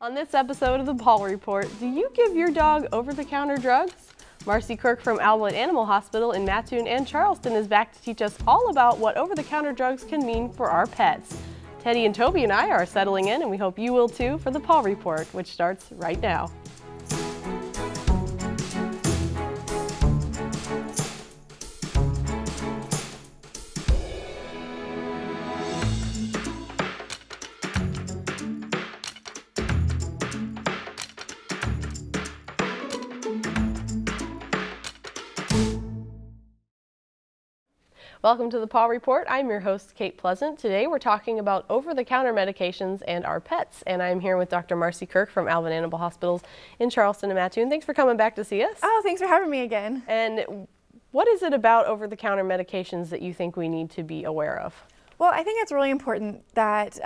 On this episode of the Paul Report, do you give your dog over-the-counter drugs? Marci Kirk from Albin Animal Hospital in Mattoon and Charleston is back to teach us all about what over-the-counter drugs can mean for our pets. Teddy and Toby and I are settling in, and we hope you will too for the Paul Report, which starts right now. Welcome to the Paw Report. I'm your host, Kate Pleasant. Today we're talking about over-the-counter medications and our pets. And I'm here with Dr. Marci Kirk from Albin Animal Hospitals in Charleston and Mattoon. Thanks for coming back to see us. Oh, thanks for having me again. And what is it about over-the-counter medications that you think we need to be aware of? Well, I think it's really important that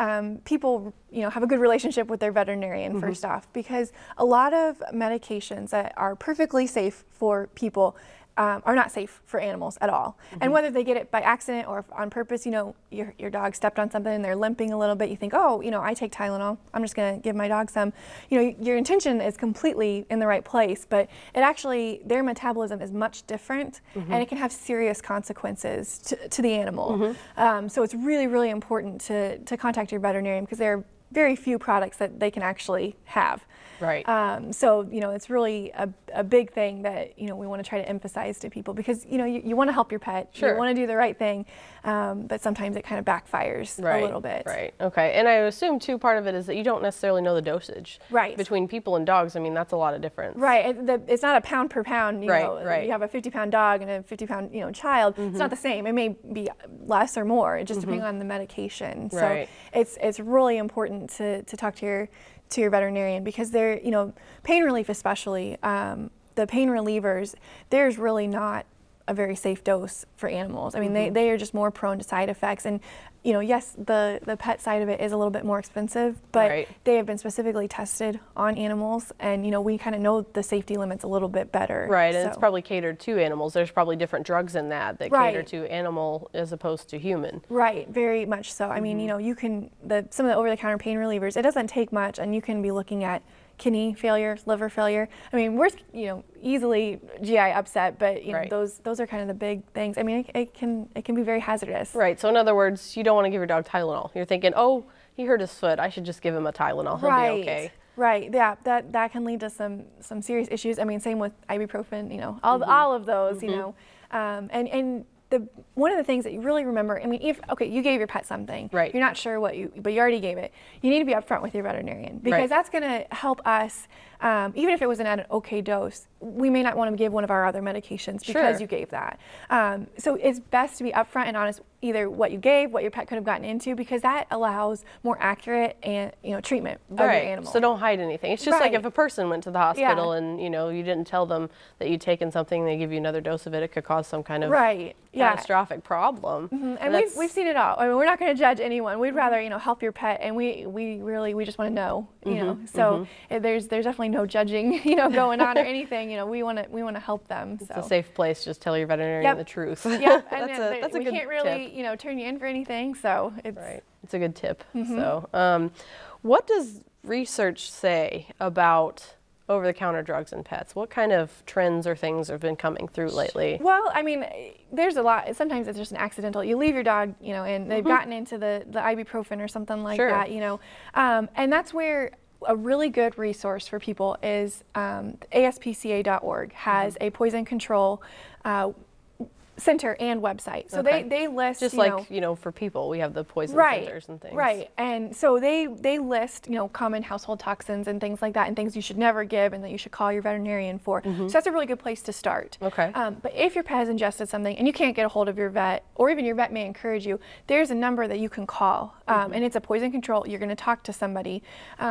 people, have a good relationship with their veterinarian first off, because a lot of medications that are perfectly safe for people are not safe for animals at all. And whether they get it by accident or on purpose, your dog stepped on something and they're limping a little bit, you think, oh, I take Tylenol, I'm just gonna give my dog some. Your intention is completely in the right place, but it actually, their metabolism is much different and it can have serious consequences to the animal. So it's really, really important to contact your veterinarian, because there are very few products that they can actually have. Right. So, it's really a big thing that, we want to try to emphasize to people, because, you want to help your pet. Sure. You want to do the right thing, but sometimes it kind of backfires a little bit. Right. Okay. And I assume, too, part of it is that you don't necessarily know the dosage. Right. Between people and dogs. I mean, that's a lot of difference. Right. It's not a pound per pound. You know, right. You have a 50-pound dog and a 50-pound, child. It's not the same. It may be less or more, just depending on the medication. So it's really important to talk to your veterinarian, because they're, pain relief especially, the pain relievers, there's really not a very safe dose for animals. I mean, they are just more prone to side effects. And, yes, the pet side of it is a little bit more expensive, but they have been specifically tested on animals, and, we kind of know the safety limits a little bit better. Right, and it's probably catered to animals. There's probably different drugs in that cater to animal as opposed to human. Right, very much so. I mean, you can, some of the over-the-counter pain relievers, it doesn't take much, and you can be looking at kidney failure, liver failure. I mean, we're, easily GI upset, but those are kind of the big things. I mean, it can be very hazardous. Right. So in other words, you don't want to give your dog Tylenol. You're thinking, oh, he hurt his foot, I should just give him a Tylenol. He'll be okay. Right. Yeah. That can lead to some serious issues. I mean, same with ibuprofen. All of those. And one of the things that you really remember, I mean, you gave your pet something, you're not sure but you already gave it, you need to be upfront with your veterinarian, because that's going to help us, even if it wasn't at an okay dose, we may not want to give one of our other medications because you gave that. So it's best to be upfront and honest, either what you gave, what your pet could have gotten into, because that allows more accurate and treatment of your animal. So don't hide anything. It's just like if a person went to the hospital and you didn't tell them that you'd taken something, they give you another dose of it, it could cause some kind of catastrophic problem. And we've seen it all. I mean, we're not going to judge anyone. We'd rather help your pet, and we just want to know. So there's definitely no judging going on or anything. We want to help them. It's a safe place. Just tell your veterinarian the truth. Yeah, and that's a we good can't really tip. Turn you in for anything. So it's a good tip. So what does research say about over-the-counter drugs in pets? What kind of trends or things have been coming through lately? Well, I mean, there's a lot. Sometimes it's just an accidental. You leave your dog, and they've gotten into the ibuprofen or something like that, and that's where a really good resource for people is ASPCA.org has a poison control center and website. So they list, just for people, we have the poison centers and things. Right. And so they list, common household toxins and things like that, and things you should never give and that you should call your veterinarian for. So that's a really good place to start. Okay. But if your pet has ingested something and you can't get a hold of your vet, or even your vet may encourage you, there's a number that you can call, and it's a poison control. You're going to talk to somebody.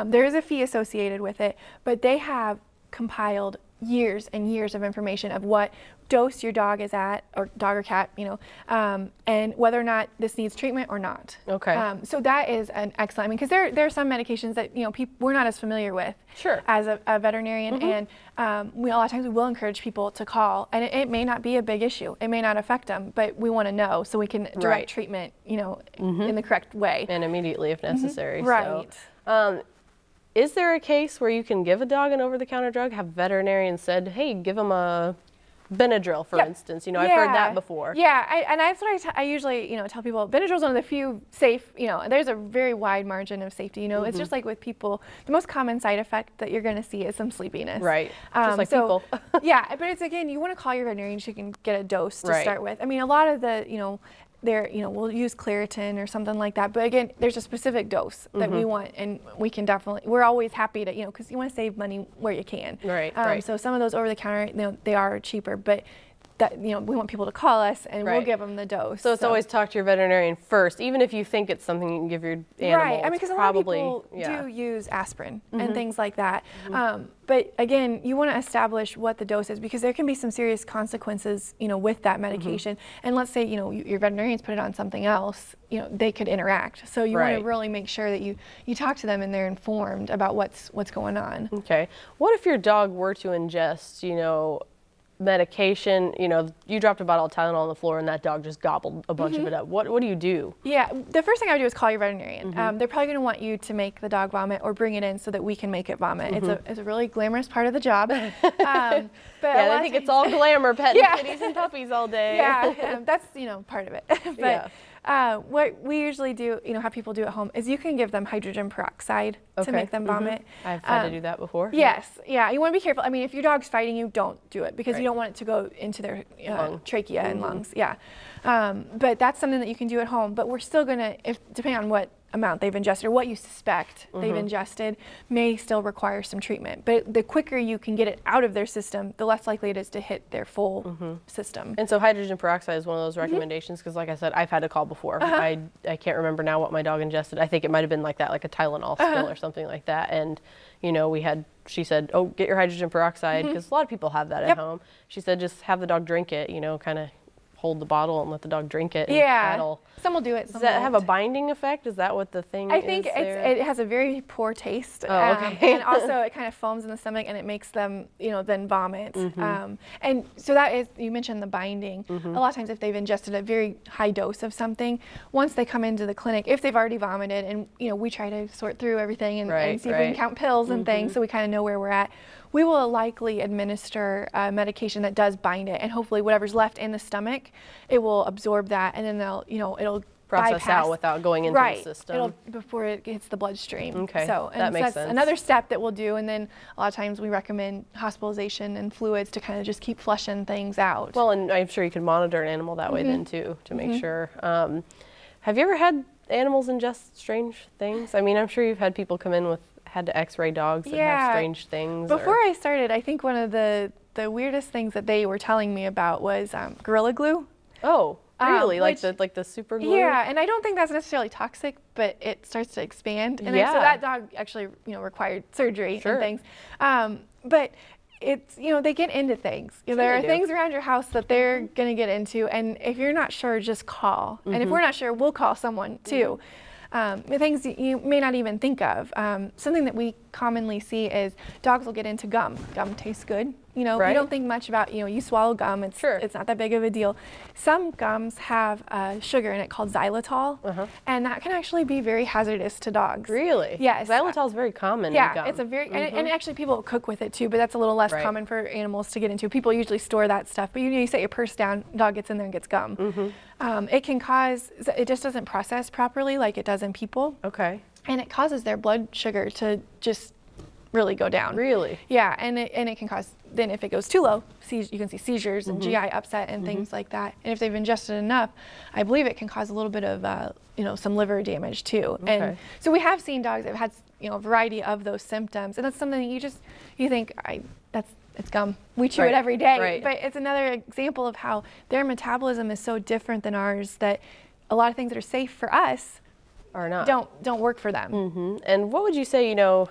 There is a fee associated with it, but they have compiled years and years of information of what dose your dog is at, or dog or cat, and whether or not this needs treatment or not. Okay. So that is an excellent, because there are some medications that we're not as familiar with as a veterinarian, and a lot of times we will encourage people to call, and it may not be a big issue, it may not affect them, but we want to know so we can direct treatment, in the correct way and immediately if necessary. Right. So, is there a case where you can give a dog an over-the-counter drug? Have veterinarians said, hey, give them a Benadryl, for instance? You know, I've heard that before. Yeah, and that's what I usually, you know, tell people. Benadryl is one of the few safe, you know, there's a very wide margin of safety. You know, it's just like with people, the most common side effect that you're going to see is some sleepiness. Right, just like people. Yeah, but it's, again, you want to call your veterinarian so you can get a dose to start with. I mean, a lot of the, you know, we'll use Claritin or something like that. But again, there's a specific dose that we want, and we can definitely, we're always happy to, you know, because you want to save money where you can. Right. So some of those over the counter, you know, they are cheaper, but that, you know, we want people to call us and we'll give them the dose. So it's always talk to your veterinarian first, even if you think it's something you can give your animal. Right. I mean, because a lot of people do use aspirin and things like that. But again, you want to establish what the dose is, because there can be some serious consequences, you know, with that medication. And let's say, you know, your veterinarians put it on something else, you know, they could interact. So you want to really make sure that you talk to them and they're informed about what's going on. Okay. What if your dog were to ingest, you know, medication, you know, you dropped a bottle of Tylenol on the floor and that dog just gobbled a bunch of it up? What do you do? Yeah, the first thing I would do is call your veterinarian. They're probably going to want you to make the dog vomit or bring it in so that we can make it vomit. It's a really glamorous part of the job. But yeah, I think it's all glamour, petting kitties and puppies all day. Yeah, that's, you know, part of it. But what we usually do, you know, have people do at home is you can give them hydrogen peroxide to make them vomit. I've had to do that before. Yes, yeah, you want to be careful. I mean, if your dog's fighting you, don't do it, because you don't want it to go into their trachea and lungs. Yeah, but that's something that you can do at home. But we're still gonna, depending on what amount they've ingested or what you suspect they've ingested, may still require some treatment. But the quicker you can get it out of their system, the less likely it is to hit their full system. And so hydrogen peroxide is one of those recommendations, because like I said, I've had to call before. I can't remember now what my dog ingested. I think it might have been like that, like a Tylenol spill or something like that. And you know, she said, oh, get your hydrogen peroxide, because a lot of people have that at home. She said, just have the dog drink it, you know, kind of hold the bottle and let the dog drink it. And some will do it. Does that have a binding effect? Is that what the thing is? I think it has a very poor taste. Oh, okay. And also it kind of foams in the stomach and it makes them, you know, then vomit. And so that is, you mentioned the binding. A lot of times if they've ingested a very high dose of something, once they come into the clinic, if they've already vomited, and, you know, we try to sort through everything and see if we can count pills and things so we kind of know where we're at, we will likely administer medication that does bind it, and hopefully whatever's left in the stomach, it will absorb that, and then it'll process bypass out without going into the system. Before it hits the bloodstream. Okay, so that makes sense. Another step that we'll do, and then a lot of times we recommend hospitalization and fluids to kind of just keep flushing things out. Well, and I'm sure you can monitor an animal that way then too, to make sure. Have you ever had animals ingest strange things? I mean, I'm sure you've had people come in had to x-ray dogs that have strange things. Before I started, I think one of the weirdest things that they were telling me about was Gorilla Glue. Oh, really? Like the super glue? Yeah, and I don't think that's necessarily toxic, but it starts to expand. And so that dog actually, you know, required surgery and things. But it's, you know, they get into things. You know, there are things around your house that they're going to get into, and if you're not sure, just call. And if we're not sure, we'll call someone too. Things you may not even think of. Something that we commonly see is dogs will get into gum. Gum tastes good. You know, you don't think much about, you know, you swallow gum, it's not that big of a deal. Some gums have sugar in it called xylitol, and that can actually be very hazardous to dogs. Really? Yes. Xylitol is very common in gum. It's a very, and actually people cook with it too, but that's a little less common for animals to get into. People usually store that stuff, but you set your purse down, dog gets in there and gets gum. It can cause, it just doesn't process properly like it does in people. Okay. And it causes their blood sugar to just really go down. Really? Yeah, and it can cause, then if it goes too low, you can see seizures and GI upset and things like that. And if they've ingested enough, I believe it can cause a little bit of, you know, some liver damage too. Okay. And so we have seen dogs that have had, you know, a variety of those symptoms, and that's something that you think, it's gum. We chew it every day. But it's another example of how their metabolism is so different than ours that a lot of things that are safe for us are not. Don't work for them. And what would you say, you know,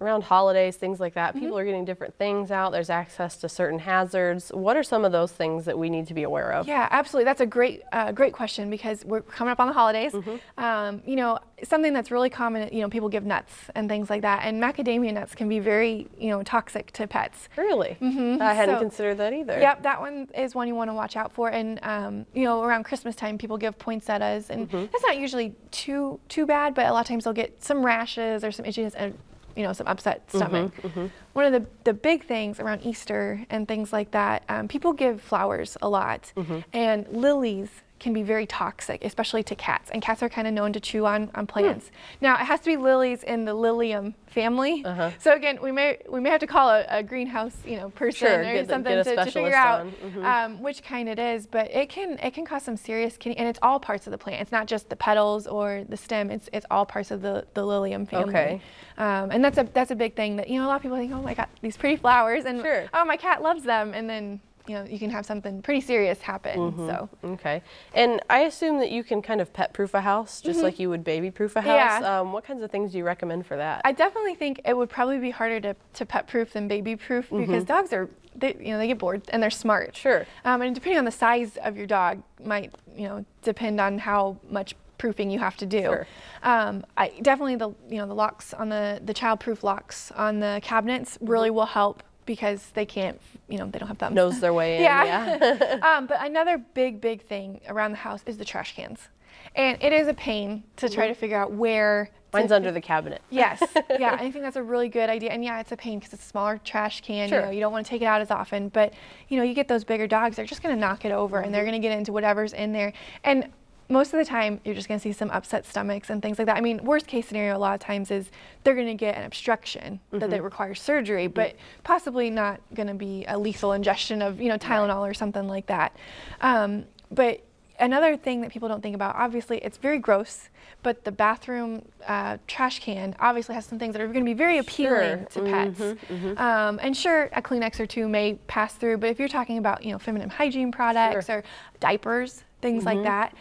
around holidays, things like that, people are getting different things out, there's access to certain hazards. What are some of those things that we need to be aware of? Yeah, absolutely. That's a great question, because we're coming up on the holidays. You know, something that's really common, you know, people give nuts and things like that, and macadamia nuts can be very, you know, toxic to pets. Really? I hadn't considered that either. Yep, that one is one you want to watch out for. And you know, around Christmas time, people give poinsettias, and that's not usually too bad, but a lot of times they'll get some rashes or some itchiness, and some upset stomach. One of the big things around Easter and things like that, people give flowers a lot, and lilies can be very toxic, especially to cats, and cats are kind of known to chew on plants. Now, it has to be lilies in the lilium family. So again, we may have to call a greenhouse, person or something to figure out which kind it is. But it can cause some serious kidney, and it's all parts of the plant. It's not just the petals or the stem. It's all parts of the lilium family. Okay. And that's a big thing that a lot of people think, oh my God, these pretty flowers, and oh, my cat loves them, and then you can have something pretty serious happen. So. Okay. And I assume that you can kind of pet-proof a house, just like you would baby-proof a house. Yeah. What kinds of things do you recommend for that? I definitely think it would probably be harder to pet-proof than baby-proof, because dogs are, they get bored and they're smart. Sure. And depending on the size of your dog might, depend on how much proofing you have to do. Sure. I definitely the locks on the child-proof locks on the cabinets really will help, because they can't, they don't have thumbs. Nose their way in. Yeah. But another big thing around the house is the trash cans. And it is a pain to try to figure out where. Mine's under the cabinet. Yes. Yeah, I think that's a really good idea. And yeah, it's a pain because it's a smaller trash can. Sure. You don't want to take it out as often. But, you get those bigger dogs, they're just going to knock it over and they're going to get into whatever's in there. And most of the time, you're just going to see some upset stomachs and things like that. I mean, worst case scenario a lot of times is they're going to get an obstruction that requires surgery, but possibly not going to be a lethal ingestion of, Tylenol or something like that. But another thing that people don't think about, obviously, it's very gross, but the bathroom trash can obviously has some things that are going to be very appealing to pets. And sure, a Kleenex or two may pass through, but if you're talking about, feminine hygiene products or diapers, things like that,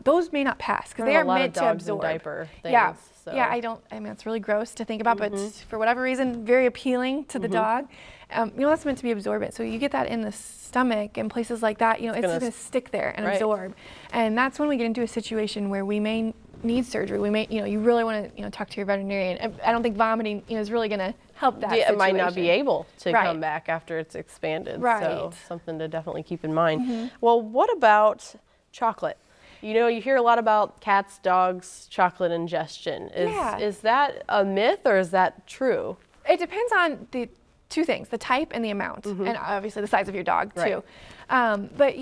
those may not pass because they are meant to absorb. Diaper things, yeah, so. yeah. I mean, it's really gross to think about, but for whatever reason, very appealing to the dog. That's meant to be absorbent. So you get that in the stomach and places like that. It's just going to stick there and absorb. And that's when we get into a situation where we may need surgery. We may, you really want to, talk to your veterinarian. I don't think vomiting, is really going to help that situation. It might not be able to come back after it's expanded. So something to definitely keep in mind. Well, what about chocolate? You hear a lot about cats, dogs, chocolate ingestion. Is that a myth or is that true? It depends on the two things, the type and the amount, and obviously the size of your dog too. But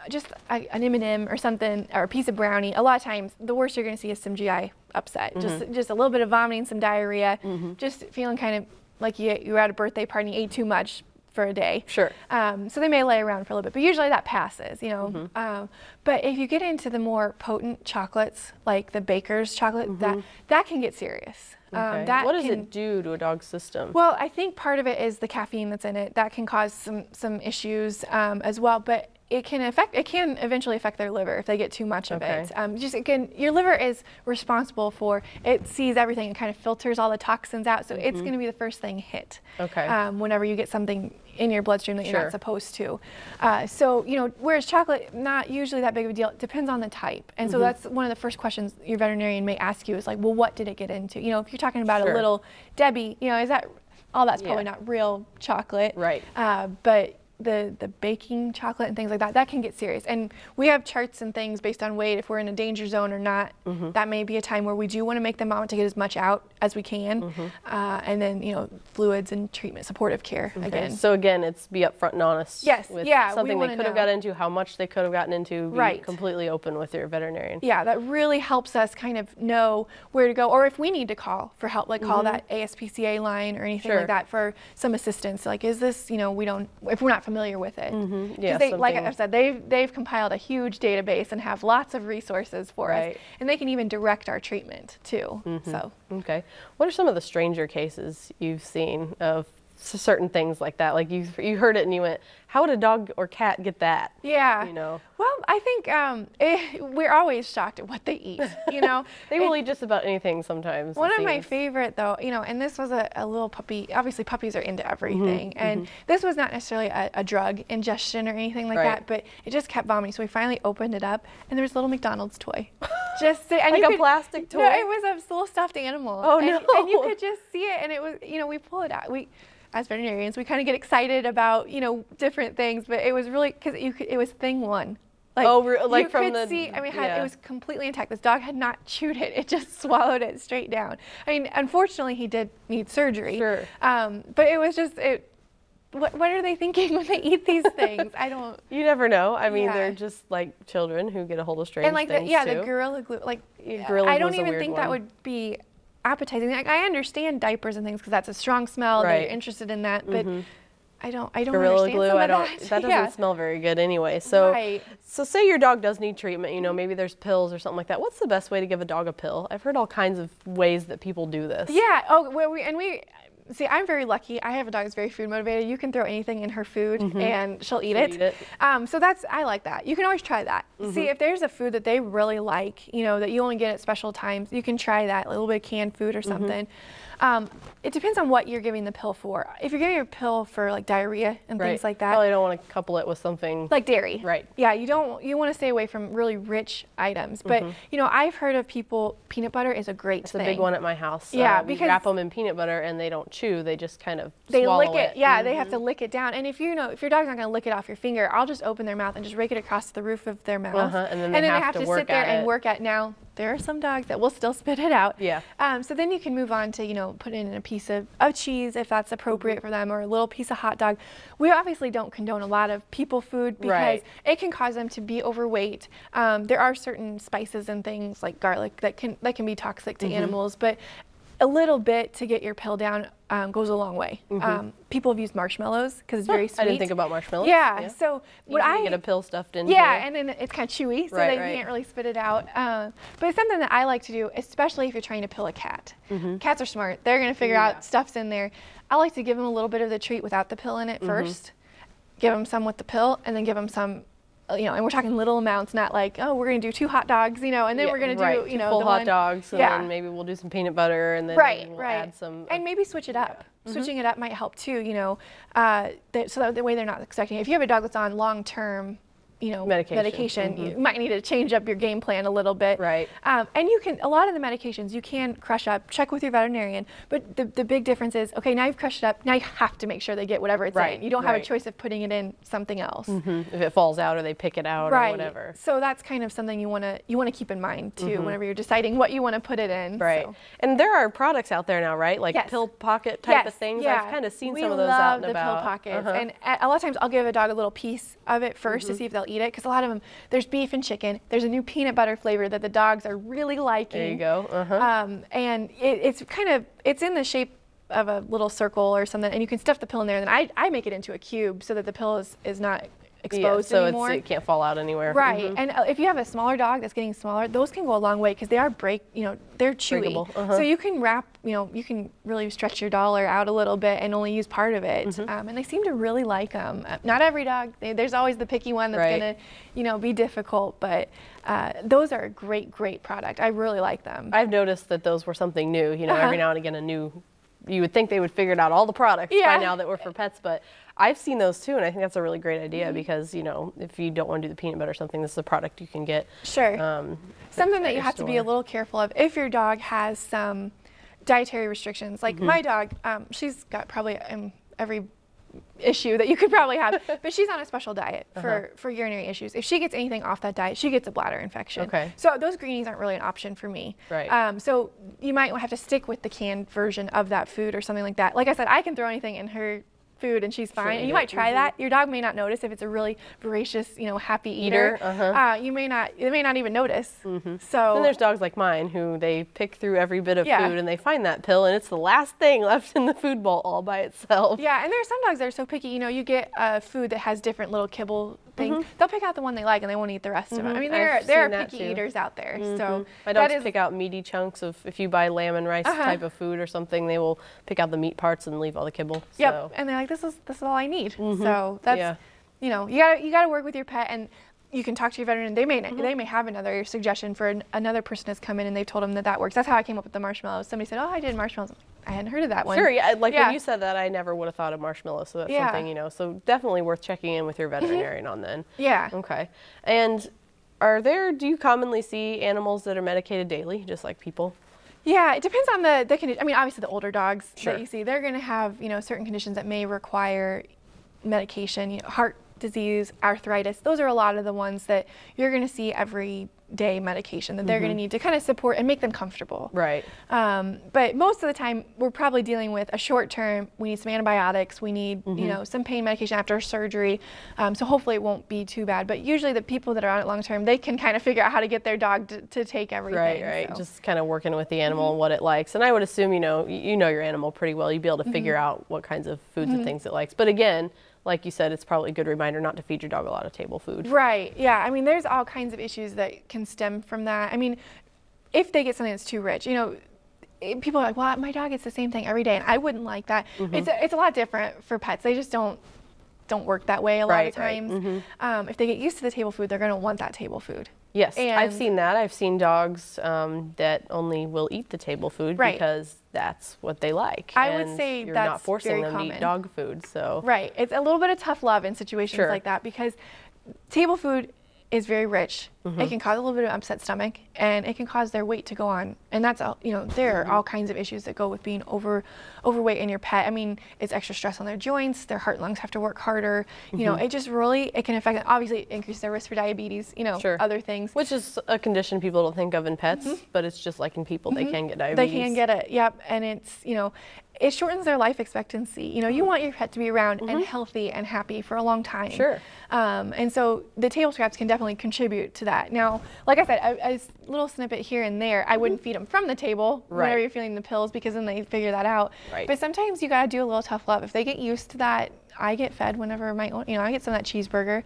just an M&M or something, or a piece of brownie, a lot of times the worst you're going to see is some GI upset. Just a little bit of vomiting, some diarrhea, just feeling kind of like you were at a birthday party and ate too much for a day. Sure. So they may lay around for a little bit, but usually that passes, but if you get into the more potent chocolates, like the baker's chocolate, that can get serious. Okay. What does it do to a dog's system? Well, I think part of it is the caffeine that's in it. That can cause some issues as well, but it can eventually affect their liver if they get too much of it. Your liver is responsible for, it sees everything and kind of filters all the toxins out, so it's going to be the first thing hit whenever you get something in your bloodstream that you're not supposed to. Whereas chocolate, not usually that big of a deal. It depends on the type. And so that's one of the first questions your veterinarian may ask you is like, well, what did it get into? If you're talking about a little Debbie, is that, that's probably not real chocolate. Right. But the baking chocolate and things like that, that can get serious. And we have charts and things based on weight, if we're in a danger zone or not. That may be a time where we do want to make them out to get as much out as we can. And then, fluids and treatment, supportive care again. So again, it's be upfront and honest. Yes, with yeah. Something they could have got into, how much they could have gotten into, be completely open with your veterinarian. Yeah, that really helps us kind of know where to go, or if we need to call for help, like call that ASPCA line or anything like that for some assistance. Like, is this, if we're not familiar with it. Like I said, they've compiled a huge database and have lots of resources for us, and they can even direct our treatment too. So. Okay. What are some of the stranger cases you've seen of certain things like that? Like you heard it and you went, how would a dog or cat get that? Yeah. Well, I think we're always shocked at what they eat. They will eat just about anything sometimes. One of my favorite though, and this was a little puppy. Obviously, puppies are into everything, and this was not necessarily a drug ingestion or anything like that, but it just kept vomiting. So we finally opened it up, and there was a little McDonald's toy. Like a plastic toy? No, it was a little stuffed animal. Oh no! And you could just see it, and it was, we pull it out. As veterinarians, we kind of get excited about, different things, but it was really, because it was thing one Like, like you from could the see, I mean, it was completely intact. This dog had not chewed it. It just swallowed it straight down. I mean, unfortunately, he did need surgery. Sure. But it was just, what are they thinking when they eat these things? I don't. You never know. I mean, they're just like children who get a hold of strange and like things the Gorilla Glue, like Gorilla I don't Glue's a even weird think one. that would be appetizing. Like, I understand diapers and things because that's a strong smell. Right. They're interested in that, but I don't Gorilla understand Glue, some of that doesn't smell very good anyway. So, so say your dog does need treatment, you know, maybe there's pills or something like that. What's the best way to give a dog a pill? I've heard all kinds of ways that people do this. Yeah. Oh, we see, I'm very lucky. I have a dog that's very food motivated. You can throw anything in her food and she'll eat it. So I like that. You can always try that. See, if there's a food that they really like, you know, that you only get at special times, you can try that, a little bit of canned food or something. It depends on what you're giving the pill for. If you're giving a pill for like diarrhea and things like that, probably don't want to couple it with something like dairy. Right. Yeah, you want to stay away from really rich items. But you know, I've heard of people, peanut butter is a great thing. It's a big one at my house. Yeah, we because wrap them in peanut butter and they don't chew. They just kind of they swallow lick it. Yeah, they have to lick it down. And if your dog's not going to lick it off your finger, I'll just open their mouth and just rake it across the roof of their mouth. And then they have to sit there and work at. Now there are some dogs that will still spit it out. Yeah. So then you can move on to, you know, put in a piece of cheese if that's appropriate for them, or a little piece of hot dog. We obviously don't condone a lot of people food because it can cause them to be overweight. There are certain spices and things like garlic that can be toxic to animals, but a little bit to get your pill down goes a long way. People have used marshmallows because it's very sweet. I didn't think about marshmallows. Yeah. So what I get a pill stuffed in. Yeah, and then it's kind of chewy, so they can't really spit it out. But it's something that I like to do, especially if you're trying to pill a cat. Cats are smart. They're going to figure out stuff's in there. I like to give them a little bit of the treat without the pill in it first. Give them some with the pill, and then give them some. You know, and we're talking little amounts, not like, oh, we're going to do 2 hot dogs, you know, and then we're going to do, you know, full hot dogs, and then maybe we'll do some peanut butter, and then we'll add some. And maybe switch it up. Switching it up might help too, you know, so that the way they're not expecting it. If you have a dog that's on long-term, you know, medication, you might need to change up your game plan a little bit. Right. And you can, a lot of the medications you can crush up, check with your veterinarian, but the big difference is, okay, now you've crushed it up, now you have to make sure they get whatever it's in. You don't have a choice of putting it in something else. If it falls out or they pick it out or whatever. So that's kind of something you want to keep in mind too, whenever you're deciding what you want to put it in. Right. So. And there are products out there now, right? Like pill pocket type of things. Yeah. I've kind of seen some of those out and We about. love the pill pockets. And a lot of times I'll give a dog a little piece of it first to see if they'll eat it, because a lot of them, there's beef and chicken. There's a new peanut butter flavor that the dogs are really liking. There you go. And it's in the shape of a little circle or something, and you can stuff the pill in there. And then I make it into a cube so that the pill is not exposed anymore. So it can't fall out anywhere. Right. And if you have a smaller dog that's getting smaller, those can go a long way because they are they're chewy. So you can wrap, you can really stretch your dollar out a little bit and only use part of it. And they seem to really like them. Not every dog. There's always the picky one that's going to, be difficult, but those are a great, great product. I really like them. I've noticed that those were something new, every now and again you would think they would figure out all the products by now that were for pets, but I've seen those too, and I think that's a really great idea because, if you don't want to do the peanut butter or something, this is a product you can get. Sure. Something that you have to be a little careful of if your dog has some dietary restrictions. Like my dog, she's got probably every issue that you could probably have, but she's on a special diet for urinary issues. If she gets anything off that diet, she gets a bladder infection. Okay. So those greenies aren't really an option for me. Right. So you might have to stick with the canned version of that food or something like that. Like I said, I can throw anything in her food and she's fine. And you might try that. Your dog may not notice if it's a really voracious, happy eater. They may not even notice. So then there's dogs like mine who they pick through every bit of food and they find that pill and it's the last thing left in the food bowl all by itself. Yeah, and there are some dogs that are so picky. You get food that has different little kibble things. They'll pick out the one they like and they won't eat the rest of it. I mean, there are picky eaters out there. So my dogs pick out meaty chunks of, if you buy lamb and rice type of food or something, they will pick out the meat parts and leave all the kibble. Yep, and they're like, this is all I need. So that's, you got to work with your pet, and you can talk to your veterinarian. They may have another suggestion for another person has come in and they've told them that works. That's how I came up with the marshmallows. Somebody said, oh, I did marshmallows. I hadn't heard of that one. Sure, yeah. When you said that, I never would have thought of marshmallows. So that's something, so definitely worth checking in with your veterinarian on then. Yeah. Okay. And do you commonly see animals that are medicated daily, just like people? Yeah, it depends on the condition. I mean, obviously the older dogs that you see, they're going to have, certain conditions that may require medication, heart disease, arthritis. Those are a lot of the ones that you're going to see every day medication that they're going to need to kind of support and make them comfortable. Right. But most of the time we're probably dealing with a short term, we need some antibiotics, we need you know, some pain medication after surgery, so hopefully it won't be too bad. But usually the people that are on it long term, they can kind of figure out how to get their dog to take everything. Right, so. just kind of working with the animal and what it likes. And I would assume you know your animal pretty well. You'd be able to figure out what kinds of foods and things it likes. But again, like you said, it's probably a good reminder not to feed your dog a lot of table food. Right, yeah. I mean, there's all kinds of issues that can stem from that. I mean, if they get something that's too rich, you know, people are like, well, my dog gets the same thing every day, and I wouldn't like that. It's a lot different for pets. They just don't work that way a lot of times. If they get used to the table food, they're going to want that table food. Yes, and I've seen that. I've seen dogs that only will eat the table food because that's what they like. I would say you're that's not forcing very them common. to eat dog food. So right, it's a little bit of tough love in situations like that, because table food is very rich. It can cause a little bit of upset stomach, and it can cause their weight to go on. And that's all, you know, there are all kinds of issues that go with being overweight in your pet. I mean, it's extra stress on their joints, their heart and lungs have to work harder. You know, it just really, it can affect, obviously increase their risk for diabetes, you know, other things. Which is a condition people don't think of in pets, but it's just like in people, they can get diabetes. They can get it, yep. And it's, you know, it shortens their life expectancy. You know, you want your pet to be around and healthy and happy for a long time. And so the table scraps can definitely contribute to that. Now, like I said, a little snippet here and there, I wouldn't feed them from the table whenever you're feeding the pills, because then they figure that out. But sometimes you gotta do a little tough love. If they get used to that, I get fed whenever my own, you know, I get some of that cheeseburger.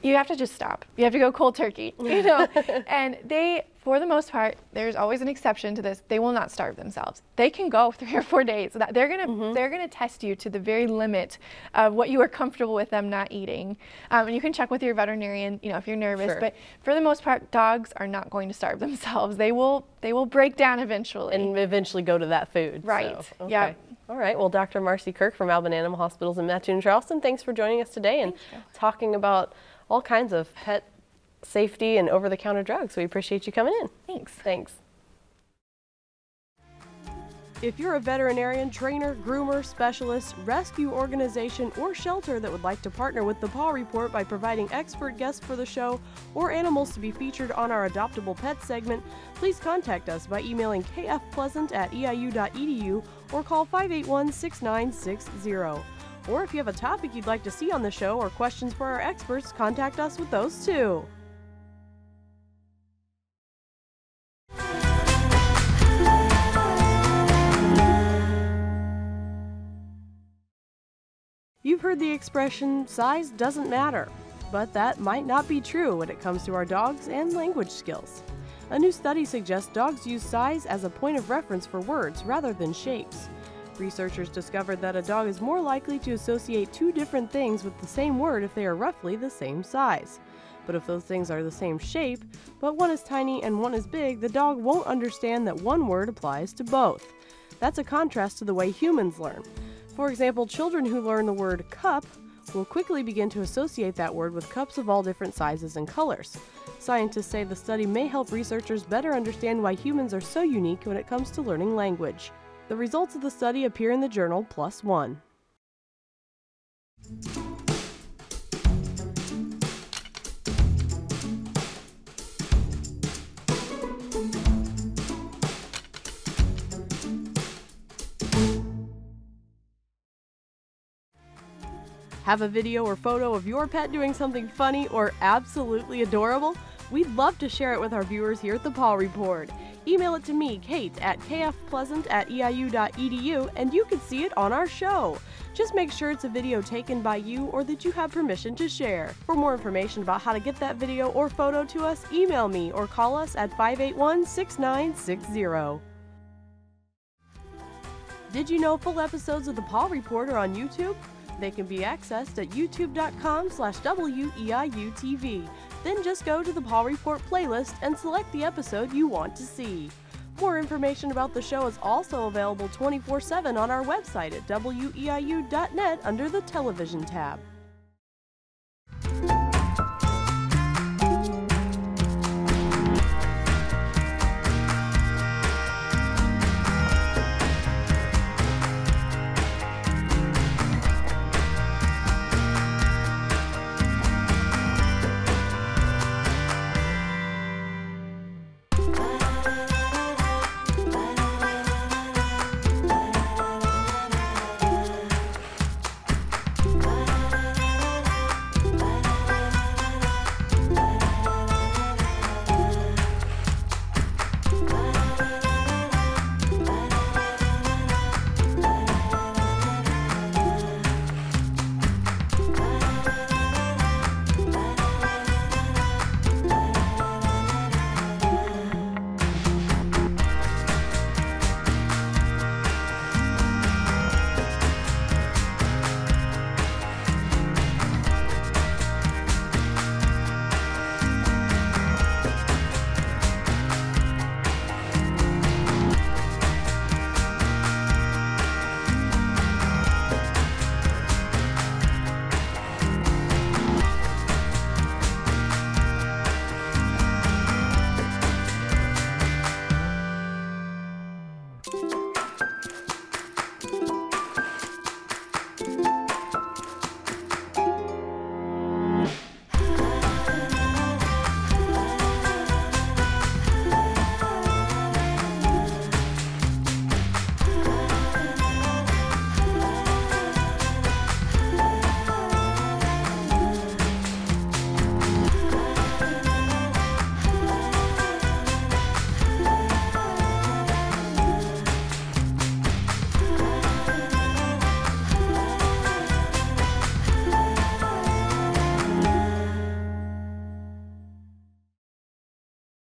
You have to just stop. You have to go cold turkey, you know. And they, for the most part, there's always an exception to this. They will not starve themselves. They can go 3 or 4 days. They're gonna test you to the very limit of what you are comfortable with them not eating. And you can check with your veterinarian, you know, if you're nervous. But for the most part, dogs are not going to starve themselves. They will break down eventually. And eventually go to that food. Right. So, Yeah. All right. Well, Dr. Marci Kirk from Albin Animal Hospitals in Mattoon and Charleston, thanks for joining us today and talking about all kinds of pet safety and over-the-counter drugs. We appreciate you coming in. Thanks. If you're a veterinarian, trainer, groomer, specialist, rescue organization, or shelter that would like to partner with the Paw Report by providing expert guests for the show or animals to be featured on our Adoptable Pets segment, please contact us by emailing kfpleasant@eiu.edu or call 581-6960. Or if you have a topic you'd like to see on the show or questions for our experts, contact us with those too. You've heard the expression, size doesn't matter, but that might not be true when it comes to our dogs and language skills. A new study suggests dogs use size as a point of reference for words rather than shapes. Researchers discovered that a dog is more likely to associate 2 different things with the same word if they are roughly the same size. But if those things are the same shape, but one is tiny and one is big, the dog won't understand that one word applies to both. That's a contrast to the way humans learn. For example, children who learn the word cup will quickly begin to associate that word with cups of all different sizes and colors. Scientists say the study may help researchers better understand why humans are so unique when it comes to learning language. The results of the study appear in the journal PLOS ONE. Have a video or photo of your pet doing something funny or absolutely adorable? We'd love to share it with our viewers here at the Paw Report. Email it to me, Kate, at kfpleasant@eiu.edu, and you can see it on our show. Just make sure it's a video taken by you or that you have permission to share. For more information about how to get that video or photo to us, email me or call us at 581-6960. Did you know full episodes of the Paw Report are on YouTube? They can be accessed at youtube.com/WEIUTV. Then just go to the Paw Report playlist and select the episode you want to see. More information about the show is also available 24/7 on our website at weiu.net under the Television tab.